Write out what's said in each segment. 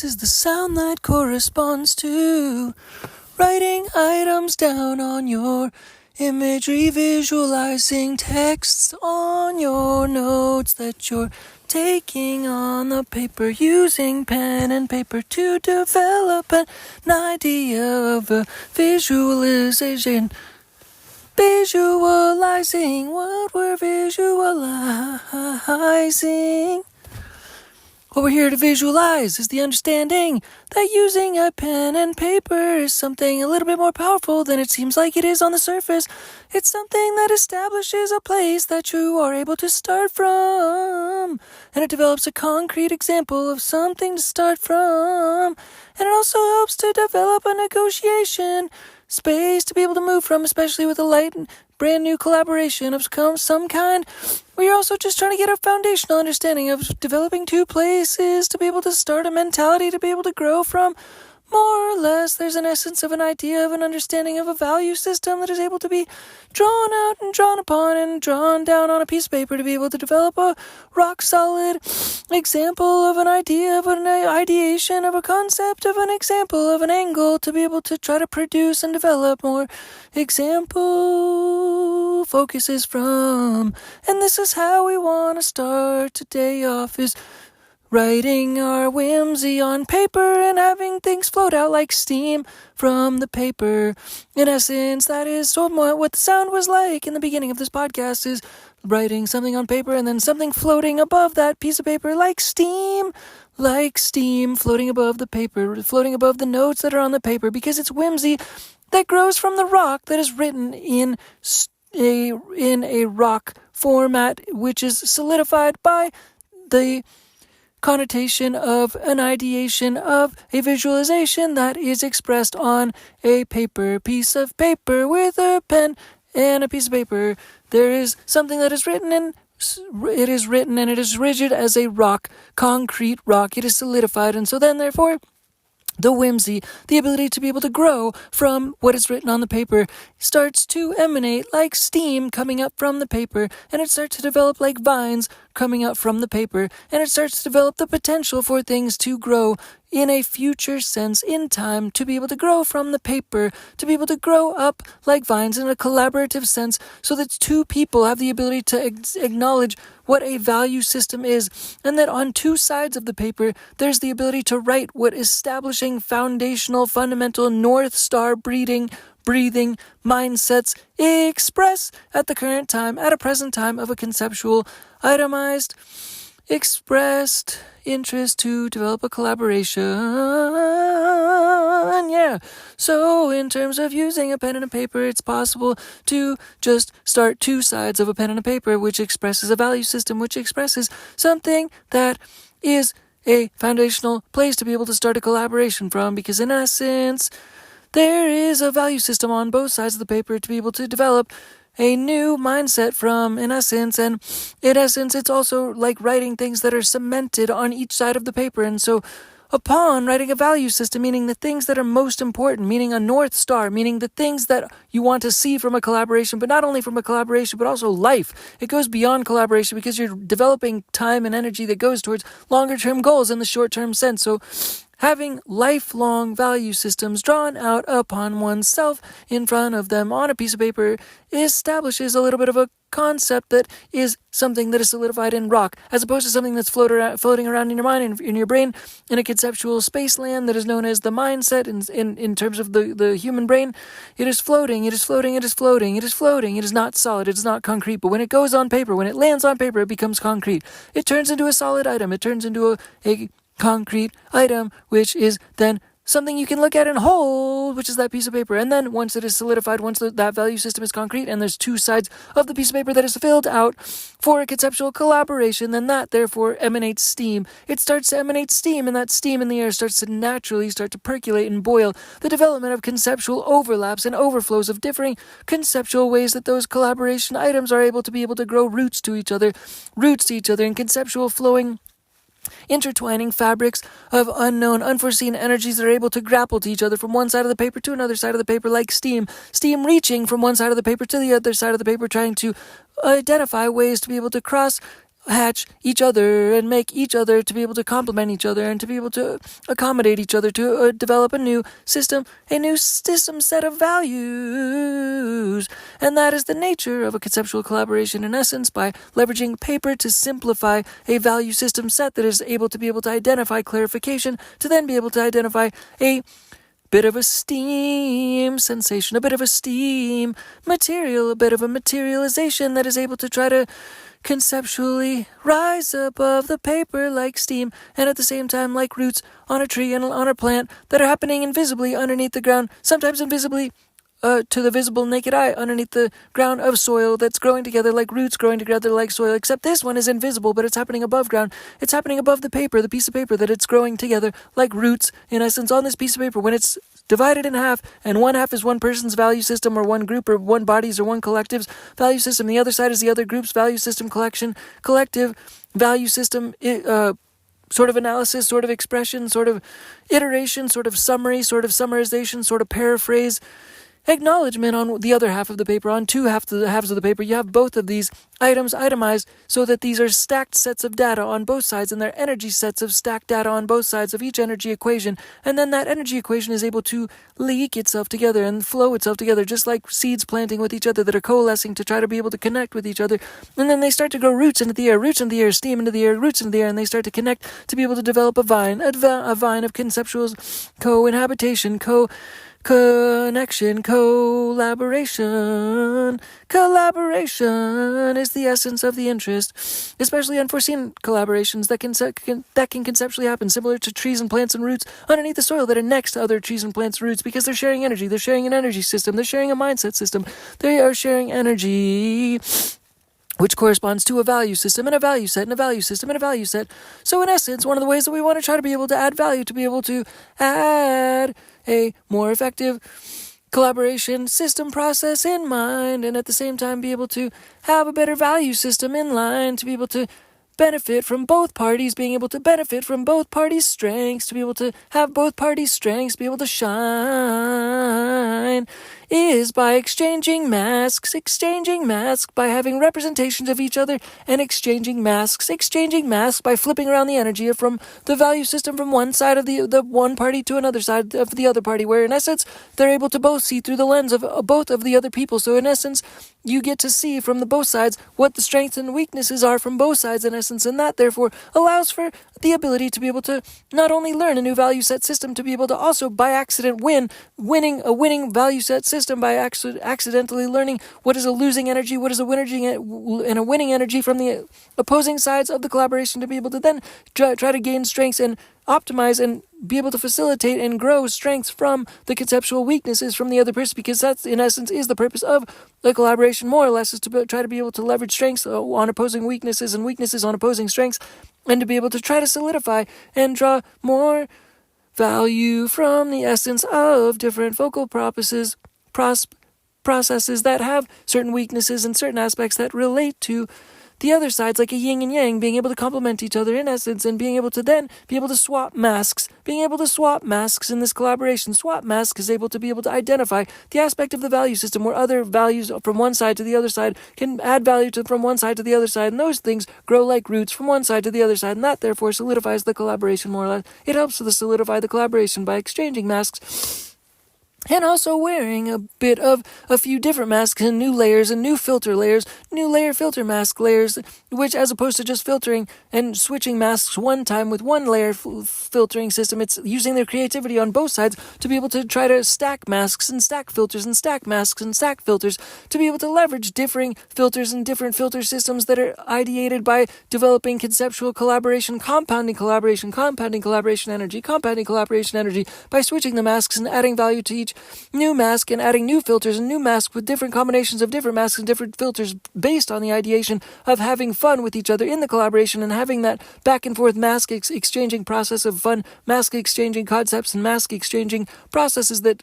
This is the sound that corresponds to writing items down on your imagery, visualizing texts on your notes that you're taking on the paper, using pen and paper to develop an idea of a visualizing what we're visualizing. What we're here to visualize is the understanding that using a pen and paper is something a little bit more powerful than it seems like it is on the surface. It's something that establishes a place that you are able to start from, and it develops a concrete example of something to start from, and it also helps to develop a negotiation space to be able to move from, especially with a light and brand new collaboration of some kind. We're also just trying to get a foundational understanding of developing two places to be able to start a mentality to be able to grow from. More or less, there's an essence of an idea of an understanding of a value system that is able to be drawn out and drawn upon and drawn down on a piece of paper to be able to develop a rock-solid example of an idea, of an ideation, of a concept, of an example, of an angle, to be able to try to produce and develop more example focuses from. And this is how we want to start today off, is writing our whimsy on paper and having things float out like steam from the paper. In essence, that is somewhat what the sound was like in the beginning of this podcast, is writing something on paper and then something floating above that piece of paper like steam floating above the paper, floating above the notes that are on the paper, because it's whimsy that grows from the rock that is written in a rock format, which is solidified by the connotation of an ideation of a visualization that is expressed on a piece of paper with a pen and a piece of paper. There is something that is written, and it is written and it is rigid as a rock, concrete rock. It is solidified, and so then therefore the whimsy, the ability to be able to grow from what is written on the paper, starts to emanate like steam coming up from the paper, and it starts to develop like vines coming up from the paper, and it starts to develop the potential for things to grow in a future sense, in time, to be able to grow from the paper, to be able to grow up like vines in a collaborative sense, so that two people have the ability to acknowledge what a value system is, and that on two sides of the paper, there's the ability to write what establishing foundational, fundamental, North Star breathing mindsets express at the current time, at a present time of a conceptual, itemized, expressed interest to develop a collaboration. Yeah. So in terms of using a pen and a paper, it's possible to just start two sides of a pen and a paper, which expresses a value system, which expresses something that is a foundational place to be able to start a collaboration from, because in essence, there is a value system on both sides of the paper to be able to develop a new mindset from, in essence. And in essence, it's also like writing things that are cemented on each side of the paper. And so upon writing a value system, meaning the things that are most important, meaning a North Star, meaning the things that you want to see from a collaboration, but not only from a collaboration, but also life. It goes beyond collaboration because you're developing time and energy that goes towards longer term goals in the short term sense. So having lifelong value systems drawn out upon oneself in front of them on a piece of paper establishes a little bit of a concept that is something that is solidified in rock, as opposed to something that's floating around in your mind, in your brain, in a conceptual spaceland that is known as the mindset in terms of the human brain. It is floating, it is floating, it is floating, it is floating. It is not solid, it is not concrete, but when it goes on paper, when it lands on paper, it becomes concrete. It turns into a solid item. It turns into a concrete item, which is then something you can look at and hold, which is that piece of paper. And then once it is solidified, once that value system is concrete, and there's two sides of the piece of paper that is filled out for a conceptual collaboration, then that therefore emanates steam. It starts to emanate steam, and that steam in the air starts to naturally start to percolate and boil the development of conceptual overlaps and overflows of differing conceptual ways that those collaboration items are able to grow roots to each other in conceptual flowing intertwining fabrics of unknown, unforeseen energies that are able to grapple to each other from one side of the paper to another side of the paper like steam reaching from one side of the paper to the other side of the paper, trying to identify ways to be able to cross hatch each other and make each other to be able to complement each other and to be able to accommodate each other to develop a new system set of values. And that is the nature of a conceptual collaboration in essence, by leveraging paper to simplify a value system set that is able to identify clarification, to then be able to identify a bit of a steam sensation, a bit of a steam material, a bit of a materialization that is able to try to conceptually rise above the paper like steam, and at the same time like roots on a tree and on a plant that are happening invisibly underneath the ground, sometimes invisibly to the visible naked eye underneath the ground of soil that's growing together like roots growing together like soil, except this one is invisible, but it's happening above ground. It's happening above the paper, the piece of paper that it's growing together like roots, in essence, on this piece of paper. When it's divided in half, and one half is one person's value system or one group or one body's or one collective's value system, the other side is the other group's value system, collective value system, sort of analysis, sort of expression, sort of iteration, sort of summary, sort of summarization, sort of paraphrase, acknowledgement on the other half of the paper, on two halves of the paper. You have both of these items itemized so that these are stacked sets of data on both sides, and they're energy sets of stacked data on both sides of each energy equation. And then that energy equation is able to leak itself together and flow itself together, just like seeds planting with each other that are coalescing to try to be able to connect with each other. And then they start to grow roots into the air, steam into the air, roots into the air, and they start to connect to be able to develop a vine of conceptual co-inhabitation, connection, collaboration. Collaboration is the essence of the interest, especially unforeseen collaborations that can conceptually happen, similar to trees and plants and roots underneath the soil that are next to other trees and plants and roots, because they're sharing energy. They're sharing an energy system. They're sharing a mindset system. They are sharing energy, which corresponds to a value system and a value set and a value system and a value set. So in essence, one of the ways that we want to try to be able to add value, to be able to add a more effective collaboration system process in mind, and at the same time be able to have a better value system in line, to be able to benefit from both parties, being able to benefit from both parties' strengths, to be able to have both parties' strengths be able to shine, is by exchanging masks, by having representations of each other and exchanging masks by flipping around the energy from the value system from one side of the one party to another side of the other party, where in essence they're able to both see through the lens of both of the other people. So in essence, you get to see from the both sides what the strengths and weaknesses are from both sides, in essence, and that therefore allows for the ability to be able to not only learn a new value set system, to be able to also by accident winning a winning value set system by accidentally learning what is a losing energy, what is a winning and a winning energy from the opposing sides of the collaboration, to be able to then try to gain strengths and optimize and be able to facilitate and grow strengths from the conceptual weaknesses from the other person, because that's in essence is the purpose of the collaboration, more or less, is to try to be able to leverage strengths on opposing weaknesses and weaknesses on opposing strengths, and to be able to try to solidify and draw more value from the essence of different focal processes that have certain weaknesses and certain aspects that relate to the other sides, like a yin and yang, being able to complement each other in essence, and being able to then be able to swap masks, in this collaboration. Swap masks is able to be able to identify the aspect of the value system where other values from one side to the other side can add value from one side to the other side, and those things grow like roots from one side to the other side, and that therefore solidifies the collaboration more or less. It helps to solidify the collaboration by exchanging masks, and also wearing a bit of a few different masks and new layers and new filter mask layers, which, as opposed to just filtering and switching masks one time with one layer filtering system, it's using their creativity on both sides to be able to try to stack masks and stack filters and stack masks and stack filters, to be able to leverage differing filters and different filter systems that are ideated by developing conceptual collaboration, compounding collaboration energy by switching the masks and adding value to each new mask and adding new filters and new masks with different combinations of different masks and different filters based on the ideation of having fun with each other in the collaboration, and having that back and forth mask exchanging process of fun, mask exchanging concepts and mask exchanging processes that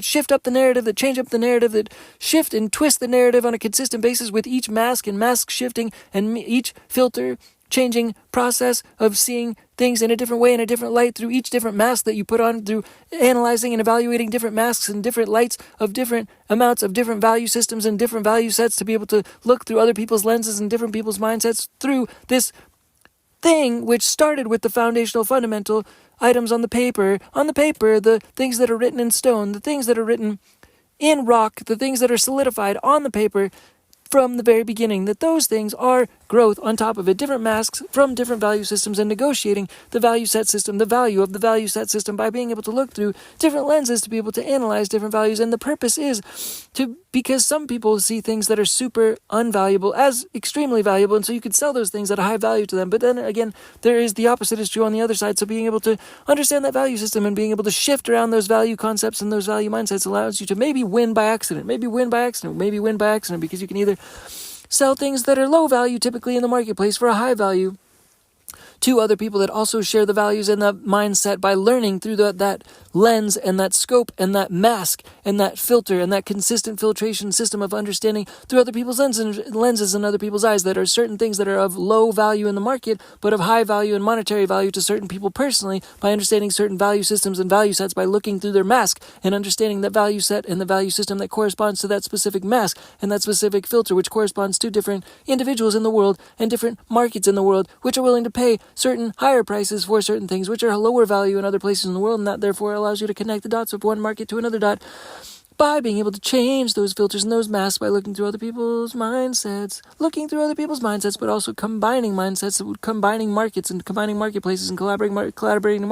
shift up the narrative, that change up the narrative, that shift and twist the narrative on a consistent basis, with each mask and mask shifting and each filter changing process of seeing things in a different way, in a different light, through each different mask that you put on, through analyzing and evaluating different masks and different lights of different amounts of different value systems and different value sets, to be able to look through other people's lenses and different people's mindsets through this thing which started with the foundational fundamental items on the paper, the things that are written in stone, the things that are written in rock, the things that are solidified on the paper from the very beginning, that those things are growth on top of it, different masks from different value systems, and negotiating the value set system, the value of the value set system, by being able to look through different lenses to be able to analyze different values. And the purpose is because some people see things that are super unvaluable as extremely valuable, and so you could sell those things at a high value to them. But then again, there is the opposite is true on the other side. So being able to understand that value system and being able to shift around those value concepts and those value mindsets allows you to maybe win by accident, maybe win by accident, because you can either sell things that are low value typically in the marketplace for a high value to other people that also share the values and the mindset, by learning through that lens and that scope and that mask and that filter and that consistent filtration system of understanding through other people's lenses and other people's eyes, that are certain things that are of low value in the market but of high value and monetary value to certain people personally, by understanding certain value systems and value sets, by looking through their mask and understanding that value set and the value system that corresponds to that specific mask and that specific filter, which corresponds to different individuals in the world and different markets in the world, which are willing to pay certain higher prices for certain things which are lower value in other places in the world, and that therefore allows you to connect the dots of one market to another dot by being able to change those filters and those masks by looking through other people's mindsets, but also combining mindsets, combining markets and combining marketplaces and collaborating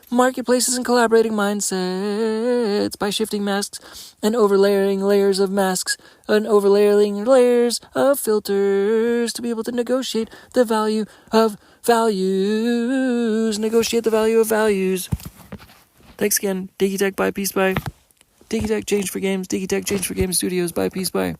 marketplaces and collaborating mindsets by shifting masks and overlaying layers of masks and overlaying layers of filters to be able to negotiate the value of values. Thanks again. DINKY TehC, bye, peace, bye. DINKY TehC, Change for Games. DINKY TehC, Change for Games Studios, bye, peace, bye.